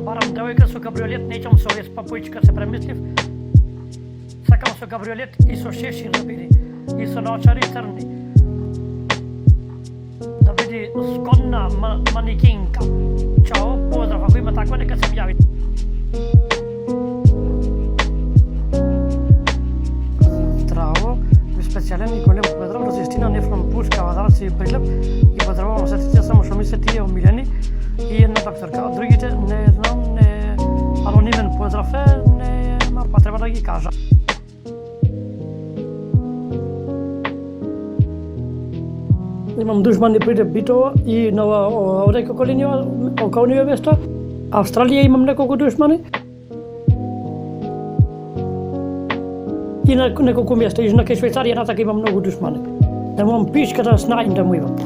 Барам девојка со кабриолет, неќам со Веспа поичка се премислив. Сакам со кабриолет и со шешир да биде, и со наочари црни. Да биде згодна манекинка. Чао, поздрав, ако има таква, нека се јави. Здраво, ви специјален и голем поздрав до Систина Нефрон Пушка, Вазарци и Прилеп и поздравувам сетите само што ми се тие омилени и една докторка. Од другите не знам, не анонимен поздрав е, па треба да ги кажа. Имам душмани Прилеп Битова и нова одека околу ниве место. Австралија имам неколку душмани. И на неколку места, и на Швајцарија натака имам многу душмани. Да имам пишката снајм да му имам.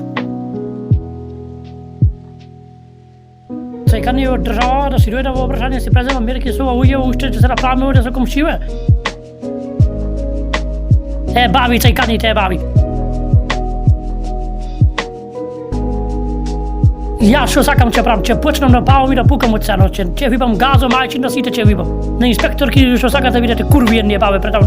Сега ни од држава да си дојде во обрашање, си презема мерки со овие уште ќе се направиме овде со комшиве. Бави, цајканите, бави. Јас што сакам ќе правам, ќе почнам да павам и да пукам од сено, ќе вибам газо мајчин на сите ќе вибам. На инспекторки што сакате видите курви едни бабе предам.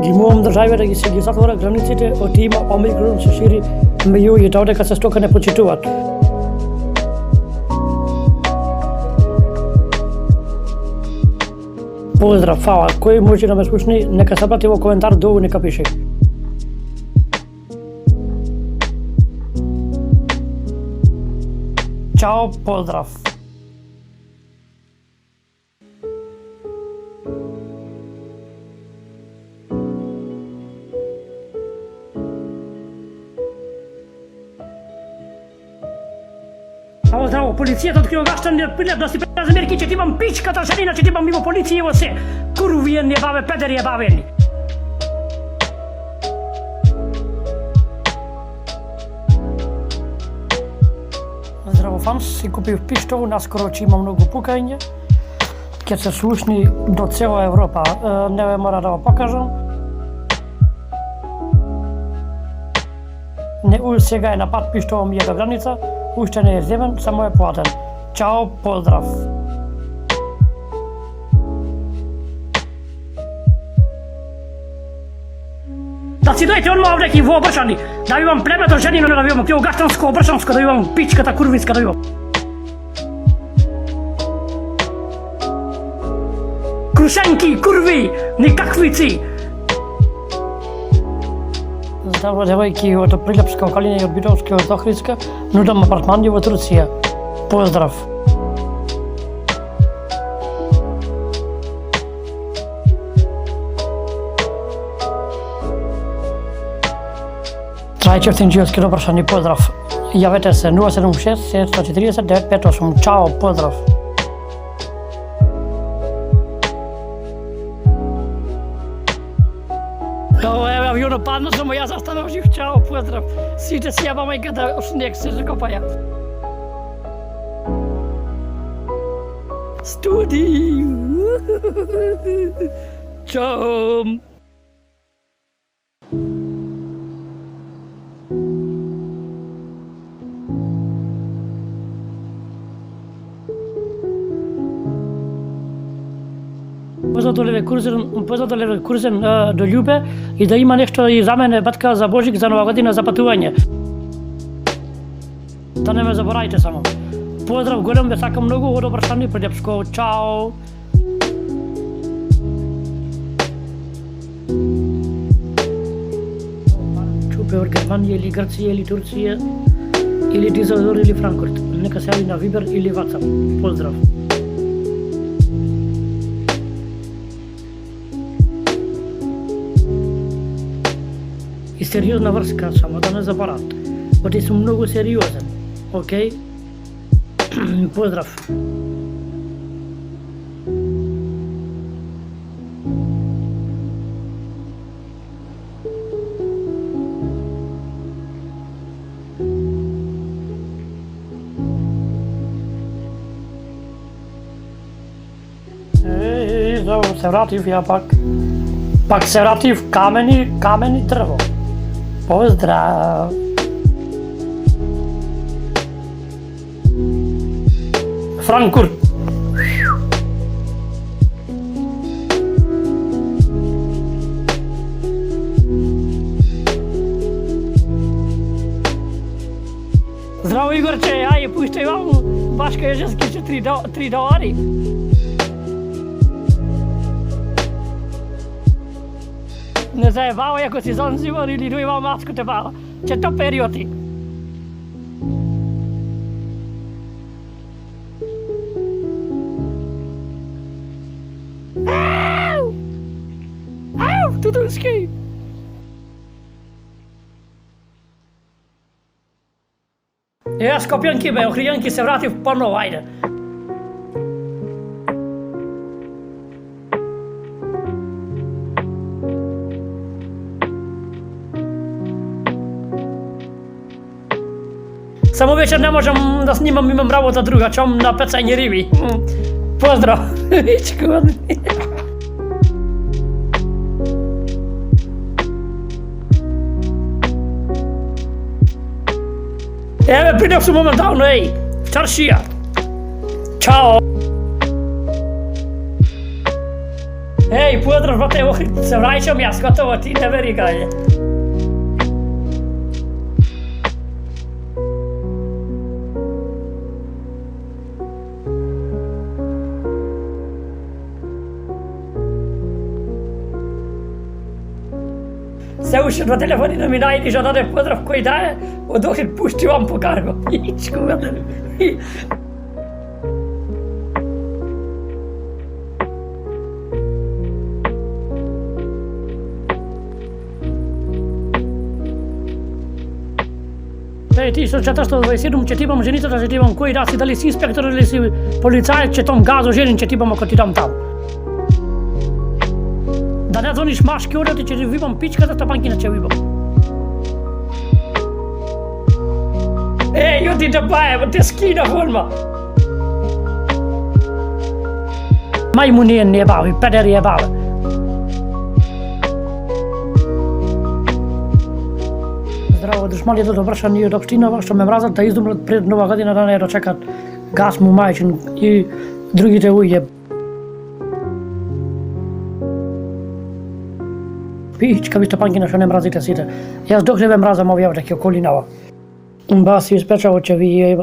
Ги молам државите да ги затворат границите, од има омикрон се шири меѓу луѓето, одека се стока не почитуваат. Поздрав, фала. Кој може да ме слушне, нека се прати во коментар долу, нека пише. Чао, поздрав. Ало, здраво, полицијата открива гаштан Прилеп да си презамерки, че ти имам пичката женина, че ти имам мимо полиција во се. Курви едни бабе, педери бабе едни. Здраво, фанс, си купив пиштол, наскоро че има многу пукање. Ќе се слушни до цела Европа, не ме мора да го покажам. Не, сега е на пат пиштолом ми е до граница, уште не е земен, само е платен. Чао, поздрав. Да си дојте онма овдеки во обршани, да имам племето женино, да имам кјо гаштанско, обршанско, да имам пичката курвинска, да имам. Крушенки, курви, никаквици. Здраво, девојки од Прилепска околина и од Битовска од Охридска, нудам апартмани во Турција. Поздрав. Трајчевтин Џијовски добршани, поздрав. Јавете се 076 740 958. Чао, поздрав. Еве авионот падна, само јас застанав жив. Чао, поздрав. Сите си јабаме када снег се закопаја. Студи. Чао. Познато Леверкурзен до Љубе и да има нешто и за мене батка за Божик за Нова година за патување. Да не ме заборавајте само. Поздрав голем, ве сакам многу, од обршани Прилепско. Чао. Чупе од Германија или Грција или Турција или Дизелдор или Франкфурт. Нека се јави на Вибер или WhatsApp. Поздрав. И сериозна врска, само да не заборават. Оти сум многу сериозен. Океј? Поздрав. Се вратив ја пак. Пак се вратив камени дрво. Поздрав! Франкфурт. Здраво, Игорче, ајде, пуштај ваму, башка Ежевски ќе 3 долари. Не заебавај ако си Занзибар или дојма маску те бала. Ќе то периоди. Ау, Тутунски. Јас Скопјанки бе, Охријанки се вратив поново, ајде. Само вечер не можам да снимам, имам работа друга, чом на пецање риби. Поздрав. Еве, придов су моментално, еј, чаршија. Чао. Еј, поздрав, брате, Охрид, се враќам јас, готово, ти не вери гаје. Се уште на телефонина ми најди жа даде поздрав кој дае, од Охрид пушти вам по карго. Ичко гаден. Еј, ти со 427 ќе ти имам женитата, ќе ти имам кој да си, дали си инспектор или си полицајец, ќе том газо женин, ќе ти имам ако ти дам таму. Да не звониш машки одати, ќе ти вибам пичката, стапанкина ќе вибам. Еј, оди да баје, те скина форма. Мајмуни е небави, педери е баве. Здраво, душмалите добраша ние од општинава, што ме мразат да издумрат пред нова година да не дочекат газ му мајчин и другите ује. Пичка ви стапанкина што не мразите сите. Јас док не ве мразам овие овде ке околинава. Ба си испечаво ќе ви